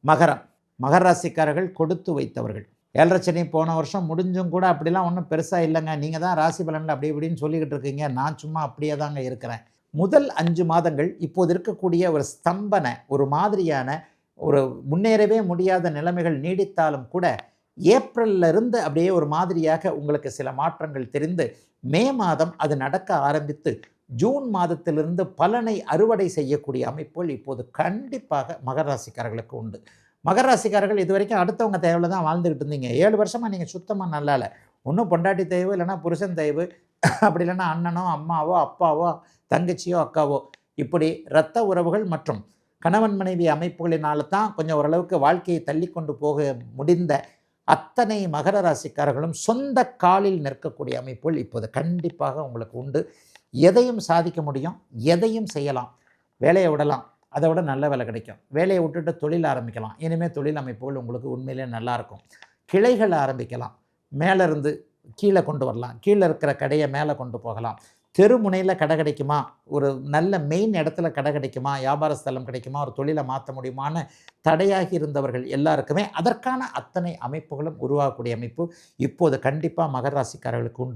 மகரம். மகர ராசிக்காரர்கள் கொடுத்து வைத்தவர்கள். 7.5 சனி போன வருஷம் முடிஞ்சும் கூட அப்படிலாம் ஒன்றும் பெருசாக இல்லைங்க, நீங்கள் தான் ராசி பலனில் அப்படி இப்படின்னு சொல்லிக்கிட்டு இருக்கீங்க, நான் சும்மா அப்படியே தாங்க இருக்கிறேன். முதல் 5 மாதங்கள் இப்போது இருக்கக்கூடிய ஒரு ஸ்தம்பன, ஒரு மாதிரியான ஒரு முன்னேறவே முடியாத நிலைமைகள் நீடித்தாலும் கூட ஏப்ரல்ல இருந்து அப்படியே ஒரு மாதிரியாக உங்களுக்கு சில மாற்றங்கள் தெரிந்து மே மாதம் அது நடக்க ஆரம்பித்து ஜூன் மாதத்திலிருந்து பலனை அறுவடை செய்யக்கூடிய அமைப்புகள் இப்போது கண்டிப்பாக மகர ராசிக்காரர்களுக்கு உண்டு. மகர ராசிக்காரர்கள் இது வரைக்கும் அடுத்தவங்க தேவையில் தான் வாழ்ந்துக்கிட்டு இருந்தீங்க. 7 வருஷமாக நீங்கள் சுத்தமாக நல்லா இல்லை. ஒன்றும் பொண்டாட்டி தேய்வு, இல்லைனா புருஷன் தேய்வு, அப்படி இல்லைன்னா அண்ணனோ அம்மாவோ அப்பாவோ தங்கச்சியோ அக்காவோ, இப்படி இரத்த உறவுகள் மற்றும் கணவன் மனைவி அமைப்புகளினால தான் கொஞ்சம் ஓரளவுக்கு வாழ்க்கையை தள்ளி கொண்டு போக முடிந்த அத்தனை மகர ராசிக்காரர்களும் சொந்த காலில் நிற்கக்கூடிய அமைப்புகள் இப்போது கண்டிப்பாக உங்களுக்கு உண்டு. எதையும் சாதிக்க முடியும், எதையும் செய்யலாம். வேலையை விடலாம், அதை விட நல்ல வேலை கிடைக்கும். வேலையை விட்டுட்டு தொழில் ஆரம்பிக்கலாம். இனிமேல் தொழில் அமைப்புகள் உங்களுக்கு உண்மையிலே நல்லாயிருக்கும். கிளைகள் ஆரம்பிக்கலாம். மேலே இருந்து கீழே கொண்டு வரலாம், கீழே இருக்கிற கடையை மேலே கொண்டு போகலாம். தெருமுனையில் கடை கிடைக்குமா, ஒரு நல்ல மெயின் இடத்துல கடை கிடைக்குமா, வியாபார ஸ்தலம் கிடைக்குமா, ஒரு தொழிலை மாற்ற முடியுமான்னு தடையாகி இருந்தவர்கள் எல்லாருக்குமே அதற்கான அத்தனை அமைப்புகளும் உருவாகக்கூடிய அமைப்பு இப்போது கண்டிப்பாக மகர ராசிக்காரர்களுக்கு உண்டு.